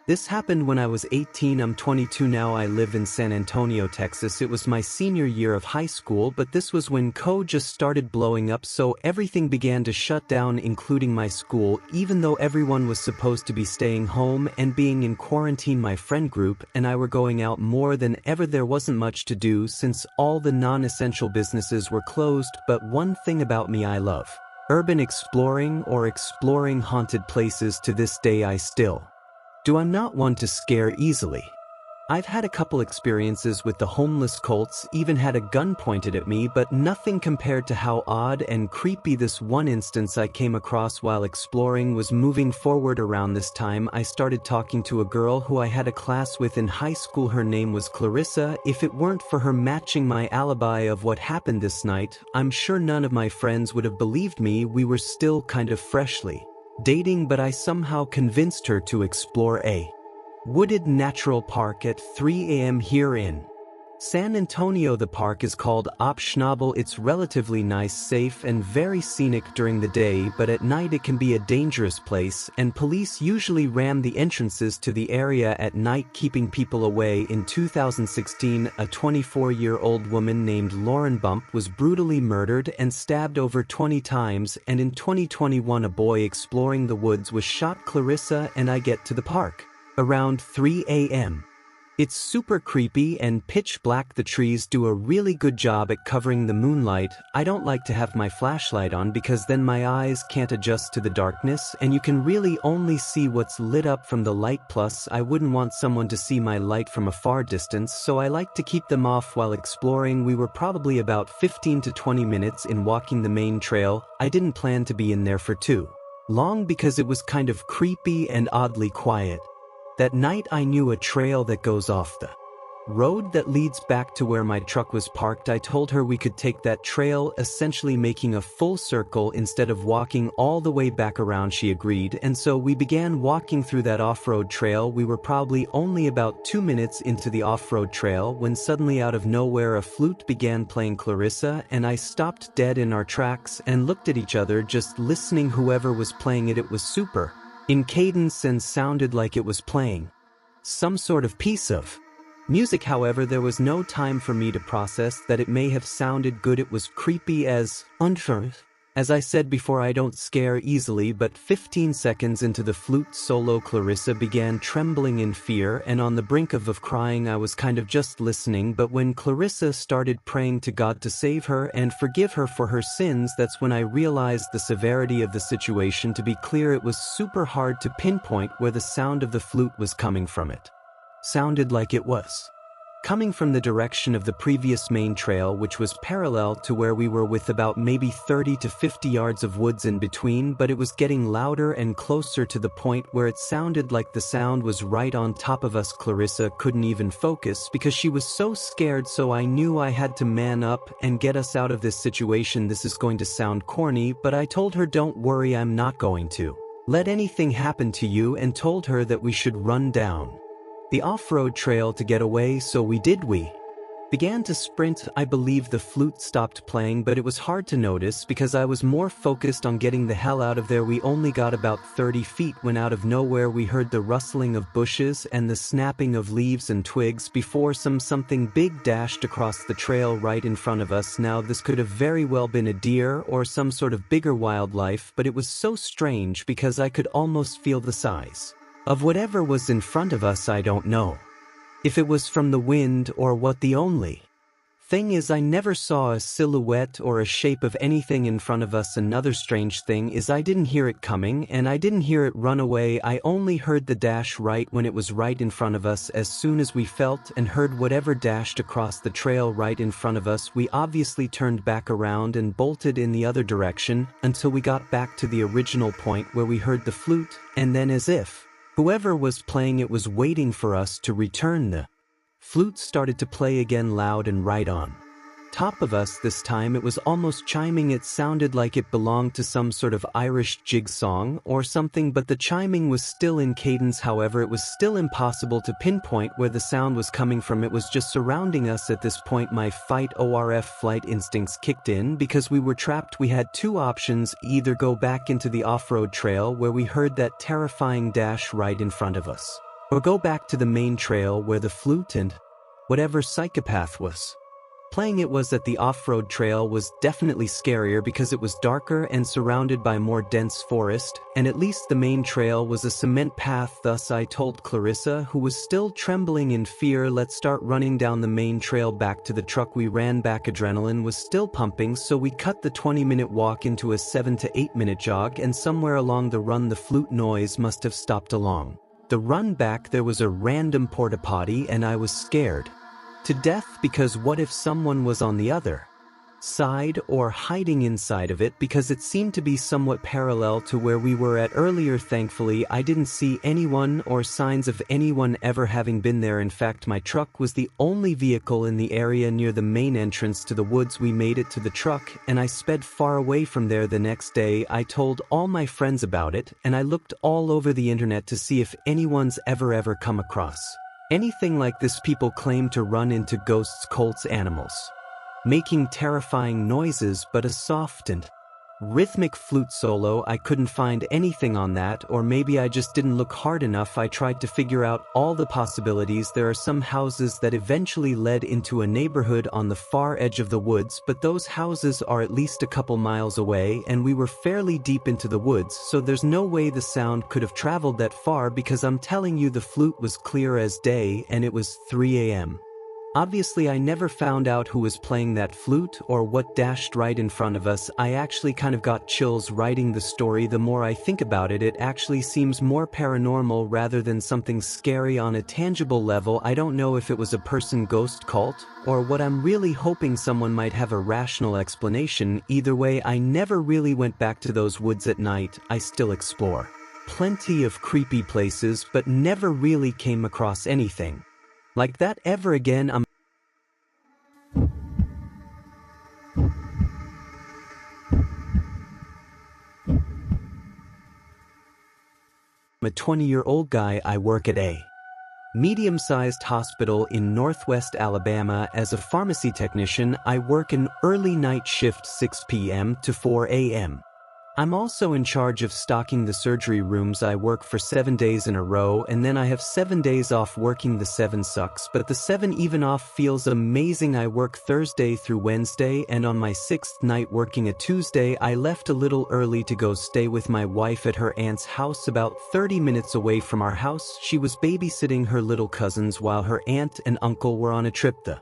This happened when I was 18. I'm 22 now. I live in San Antonio, Texas. It was my senior year of high school, but this was when COVID just started blowing up, so everything began to shut down, including my school. Even though everyone was supposed to be staying home and being in quarantine, my friend group and I were going out more than ever. There wasn't much to do since all the non-essential businesses were closed, but one thing about me, I love urban exploring or exploring haunted places. To this day I still do. I'm not one to scare easily. I've had a couple experiences with the homeless cults, even had a gun pointed at me, but nothing compared to how odd and creepy this one instance I came across while exploring was. Moving forward, around this time I started talking to a girl who I had a class with in high school. Her name was Clarissa. If it weren't for her matching my alibi of what happened this night, I'm sure none of my friends would have believed me. We were still kind of freshly dating, but I somehow convinced her to explore a wooded natural park at 3 a.m. here in San Antonio. The park is called Optionable. It's relatively nice, safe, and very scenic during the day, but at night it can be a dangerous place, and police usually ram the entrances to the area at night, keeping people away. In 2016, a 24-year-old woman named Lauren Bump was brutally murdered and stabbed over 20 times, and in 2021 a boy exploring the woods was shot. Clarissa and I get to the park around 3 a.m. It's super creepy and pitch black. The trees do a really good job at covering the moonlight. I don't like to have my flashlight on because then my eyes can't adjust to the darkness and you can really only see what's lit up from the light. Plus, I wouldn't want someone to see my light from a far distance, so I like to keep them off while exploring. We were probably about 15 to 20 minutes in walking the main trail. I didn't plan to be in there for too long because it was kind of creepy and oddly quiet. That night I knew a trail that goes off the road that leads back to where my truck was parked. I told her we could take that trail, essentially making a full circle instead of walking all the way back around. She agreed, and so we began walking through that off-road trail. We were probably only about 2 minutes into the off-road trail when suddenly out of nowhere a flute began playing. Clarissa and I stopped dead in our tracks and looked at each other, just listening. Whoever was playing it was super in cadence and sounded like it was playing some sort of piece of music. However, there was no time for me to process that it may have sounded good. It was creepy as untruth. As I said before, I don't scare easily, but 15 seconds into the flute solo, Clarissa began trembling in fear and on the brink of crying. I was kind of just listening, but when Clarissa started praying to God to save her and forgive her for her sins, that's when I realized the severity of the situation. To be clear, it was super hard to pinpoint where the sound of the flute was coming from. It sounded like it was coming from the direction of the previous main trail, which was parallel to where we were, with about maybe 30 to 50 yards of woods in between, but it was getting louder and closer to the point where it sounded like the sound was right on top of us. Clarissa couldn't even focus because she was so scared, so I knew I had to man up and get us out of this situation. This is going to sound corny, but I told her, don't worry, I'm not going to let anything happen to you, and told her that we should run down the off-road trail to get away, so we did. We began to sprint. I believe the flute stopped playing, but it was hard to notice because I was more focused on getting the hell out of there. We only got about 30 feet when out of nowhere we heard the rustling of bushes and the snapping of leaves and twigs before something big dashed across the trail right in front of us. Now, this could have very well been a deer or some sort of bigger wildlife, but it was so strange because I could almost feel the size of whatever was in front of us. I don't know if it was from the wind or what. The only thing is, I never saw a silhouette or a shape of anything in front of us. Another strange thing is I didn't hear it coming and I didn't hear it run away. I only heard the dash right when it was right in front of us. As soon as we felt and heard whatever dashed across the trail right in front of us, we obviously turned back around and bolted in the other direction until we got back to the original point where we heard the flute, and then, as if whoever was playing it was waiting for us to return, the flute started to play again, loud and right on top of us. This time it was almost chiming. It sounded like it belonged to some sort of Irish jig song or something, but the chiming was still in cadence. However, it was still impossible to pinpoint where the sound was coming from. It was just surrounding us. At this point, my flight instincts kicked in because we were trapped. We had two options: either go back into the off-road trail where we heard that terrifying dash right in front of us, Or go back to the main trail where the flute and whatever psychopath was playing it was. At the off-road trail was definitely scarier because it was darker and surrounded by more dense forest, and at least the main trail was a cement path. Thus I told Clarissa, who was still trembling in fear, let's start running down the main trail back to the truck. We ran back. Adrenaline was still pumping, so we cut the 20-minute walk into a 7 to 8 minute jog, and somewhere along the run the flute noise must have stopped. Along the run back there was a random porta potty, and I was scared to death because what if someone was on the other side or hiding inside of it, because it seemed to be somewhat parallel to where we were at earlier. Thankfully, I didn't see anyone or signs of anyone ever having been there. In fact, my truck was the only vehicle in the area near the main entrance to the woods. We made it to the truck, and I sped far away from there. The next day, I told all my friends about it, and I looked all over the internet to see if anyone's ever come across anything like this. People claim to run into ghosts, cults, animals making terrifying noises, but a soft and rhythmic flute solo. I couldn't find anything on that, or maybe I just didn't look hard enough. I tried to figure out all the possibilities. There are some houses that eventually led into a neighborhood on the far edge of the woods, but those houses are at least a couple miles away, and we were fairly deep into the woods, so there's no way the sound could have traveled that far, because I'm telling you, the flute was clear as day, and it was 3 a.m. Obviously, I never found out who was playing that flute or what dashed right in front of us. I actually kind of got chills writing the story. The more I think about it, it actually seems more paranormal rather than something scary on a tangible level. I don't know if it was a person ghost cult or what. I'm really hoping someone might have a rational explanation. Either way, I never really went back to those woods at night. I still explore plenty of creepy places, but never really came across anything like that ever again. I'm a 20-year-old guy. I work at a medium-sized hospital in Northwest Alabama as a pharmacy technician. I work an early night shift, 6 p.m. to 4 a.m. I'm also in charge of stocking the surgery rooms. I work for 7 days in a row, and then I have 7 days off. Working the 7 sucks, but the 7 even off feels amazing. I work Thursday through Wednesday, and on my 6th night working a Tuesday, I left a little early to go stay with my wife at her aunt's house about 30 minutes away from our house. She was babysitting her little cousins while her aunt and uncle were on a trip. The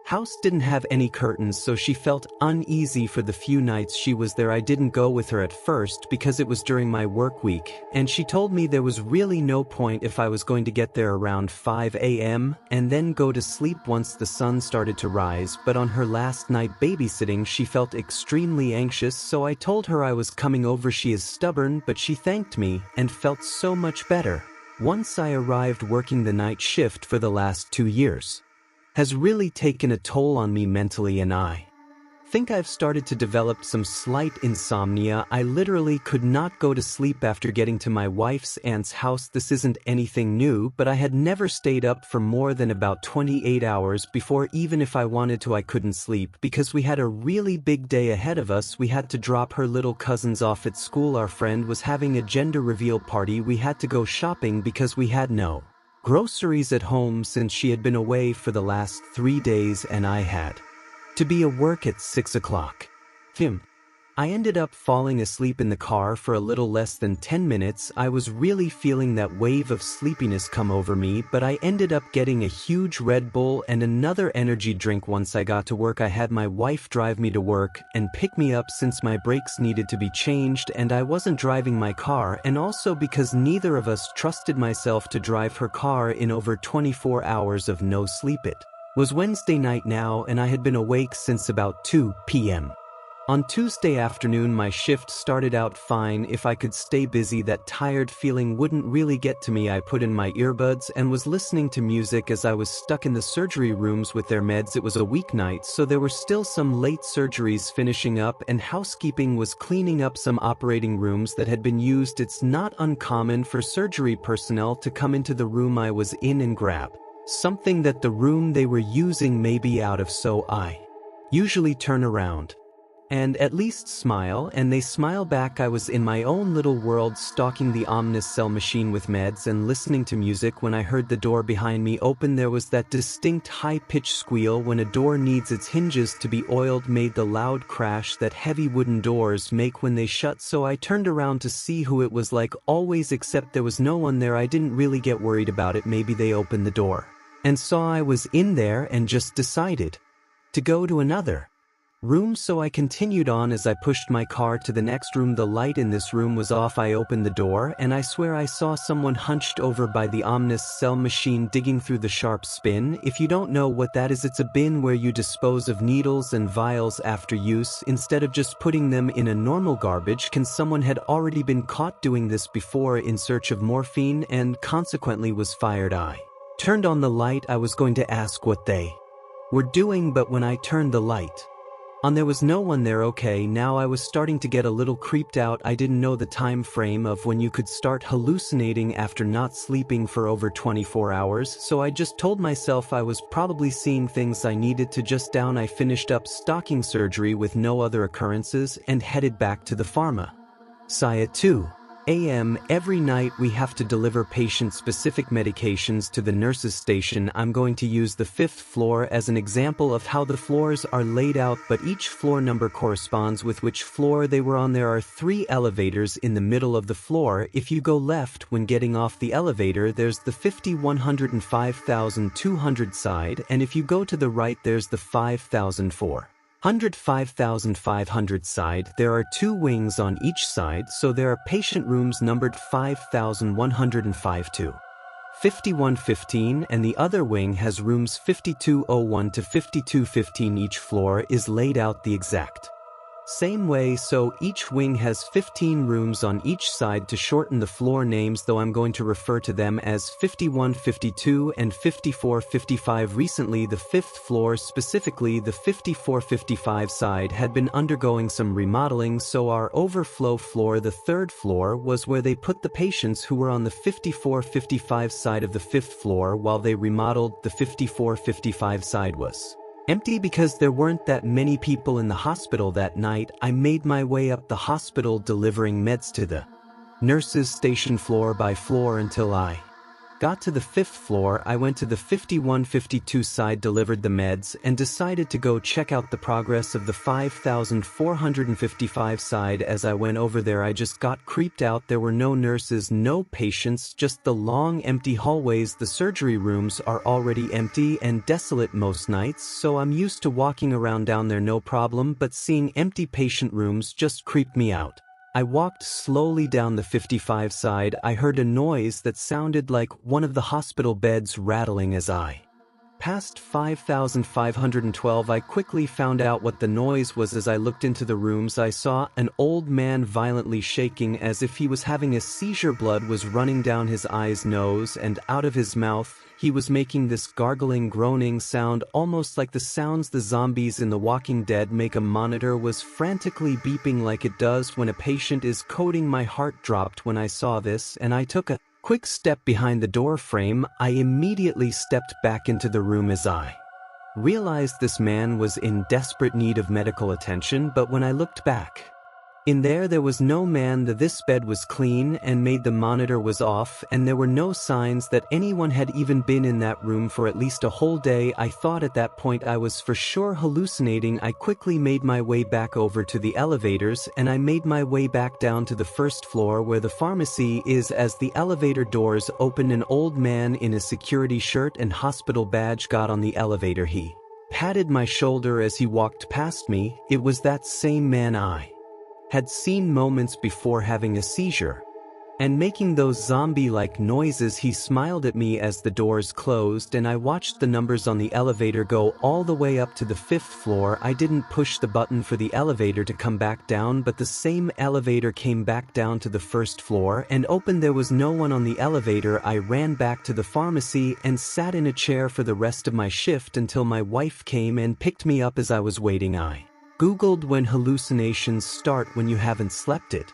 house didn't have any curtains, so she felt uneasy for the few nights she was there. I didn't go with her at first because it was during my work week, and she told me there was really no point if I was going to get there around 5 a.m. and then go to sleep once the sun started to rise. But on her last night babysitting, she felt extremely anxious, so I told her I was coming over. She is stubborn, but she thanked me and felt so much better. Once I arrived, working the night shift for the last 2 years has really taken a toll on me mentally, and I think I've started to develop some slight insomnia. I literally could not go to sleep after getting to my wife's aunt's house. This isn't anything new, but I had never stayed up for more than about 28 hours before. Even if I wanted to, I couldn't sleep because we had a really big day ahead of us. We had to drop her little cousins off at school. Our friend was having a gender reveal party. We had to go shopping because we had no groceries at home since she had been away for the last 3 days, and I had to be at work at 6 o'clock. I ended up falling asleep in the car for a little less than 10 minutes. I was really feeling that wave of sleepiness come over me, but I ended up getting a huge Red Bull and another energy drink. Once I got to work, I had my wife drive me to work and pick me up since my brakes needed to be changed and I wasn't driving my car, and also because neither of us trusted myself to drive her car in over 24 hours of no sleep. It was Wednesday night now, and I had been awake since about 2 p.m. On Tuesday afternoon. My shift started out fine. If I could stay busy, that tired feeling wouldn't really get to me. I put in my earbuds and was listening to music as I was stuck in the surgery rooms with their meds. It was a weeknight, so there were still some late surgeries finishing up, and housekeeping was cleaning up some operating rooms that had been used. It's not uncommon for surgery personnel to come into the room I was in and grab something that the room they were using may be out of, so I usually turn around and at least smile, and they smile back. I was in my own little world stalking the ominous cell machine with meds and listening to music when I heard the door behind me open. There was that distinct high-pitched squeal when a door needs its hinges to be oiled, made the loud crash that heavy wooden doors make when they shut, so I turned around to see who it was, like always, except there was no one there. I didn't really get worried about it. Maybe they opened the door and saw I was in there and just decided to go to another room, so I continued on. As I pushed my car to the next room, the light in this room was off. I opened the door, and I swear I saw someone hunched over by the ominous cell machine digging through the sharp spin. If you don't know what that is, it's a bin where you dispose of needles and vials after use, instead of just putting them in a normal garbage can. Someone had already been caught doing this before in search of morphine and consequently was fired. I turned on the light. I was going to ask what they were doing, but when I turned the light on, there was no one there. Okay, now I was starting to get a little creeped out. I didn't know the time frame of when you could start hallucinating after not sleeping for over 24 hours, so I just told myself I was probably seeing things I needed to just down. I finished up stocking surgery with no other occurrences and headed back to the pharmacy at 2 a.m. Every night we have to deliver patient-specific medications to the nurses' station. I'm going to use the 5th floor as an example of how the floors are laid out, but each floor number corresponds with which floor they were on. There are 3 elevators in the middle of the floor. If you go left when getting off the elevator, there's the 5105,200 side, and if you go to the right, there's the 5,500 side. There are 2 wings on each side, so there are patient rooms numbered 5,105 to 5115, and the other wing has rooms 5201 to 5215. Each floor is laid out the exact same way, so each wing has 15 rooms on each side. To shorten the floor names, though, I'm going to refer to them as 5152 and 5455. Recently, the 5th floor, specifically the 5455 side, had been undergoing some remodeling, so our overflow floor, the 3rd floor, was where they put the patients who were on the 5455 side of the 5th floor. While they remodeled, the 5455 side was empty because there weren't that many people in the hospital that night. I made my way up the hospital delivering meds to the nurses' station floor by floor until I got to the 5th floor. I went to the 5152 side, delivered the meds, and decided to go check out the progress of the 5455 side. As I went over there, I just got creeped out. There were no nurses, no patients, just the long empty hallways. The surgery rooms are already empty and desolate most nights, so I'm used to walking around down there no problem, but seeing empty patient rooms just creeped me out. I walked slowly down the 55 side. I heard a noise that sounded like one of the hospital beds rattling as I passed 5,512. I quickly found out what the noise was. As I looked into the rooms, I saw an old man violently shaking as if he was having a seizure. Blood was running down his eyes, nose, and out of his mouth. He was making this gargling, groaning sound, almost like the sounds the zombies in The Walking Dead make. A monitor was frantically beeping like it does when a patient is coding. My heart dropped when I saw this, and I took a quick step behind the door frame. I immediately stepped back into the room as I realized this man was in desperate need of medical attention, but when I looked back in there was no man. This bed was clean and made. The monitor was off, and there were no signs that anyone had even been in that room for at least a whole day. I thought at that point I was for sure hallucinating. I quickly made my way back over to the elevators, and I made my way back down to the 1st floor where the pharmacy is. As the elevator doors opened, an old man in a security shirt and hospital badge got on the elevator. He patted my shoulder as he walked past me. It was that same man I had seen moments before having a seizure and making those zombie-like noises. He smiled at me as the doors closed, and I watched the numbers on the elevator go all the way up to the 5th floor. I didn't push the button for the elevator to come back down, but the same elevator came back down to the 1st floor and opened. There was no one on the elevator. I ran back to the pharmacy and sat in a chair for the rest of my shift until my wife came and picked me up. As I was waiting, I Googled when hallucinations start when you haven't slept. It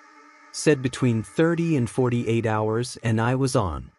said between 30 and 48 hours, and I was on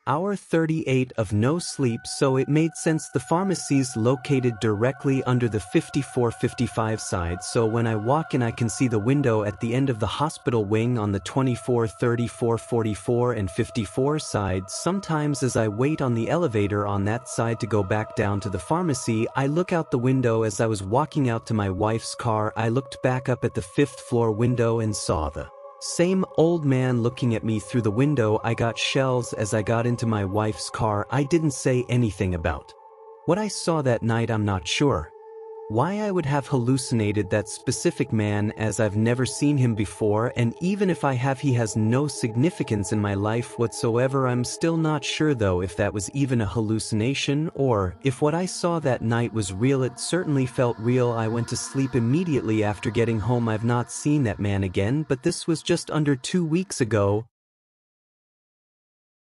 Hour 38 of no sleep, so it made sense. The pharmacy's located directly under the 54-55 side, so when I walk in I can see the window at the end of the hospital wing on the 24, 34, 44 and 54 side. Sometimes as I wait on the elevator on that side to go back down to the pharmacy, I look out the window. As I was walking out to my wife's car, I looked back up at the 5th floor window and saw the same old man looking at me through the window. I got shells as I got into my wife's car. I didn't say anything about what I saw that night. I'm not sure why I would have hallucinated that specific man, as I've never seen him before, and even if I have, he has no significance in my life whatsoever. I'm still not sure though if that was even a hallucination or if what I saw that night was real. It certainly felt real. I went to sleep immediately after getting home. I've not seen that man again, but this was just under 2 weeks ago.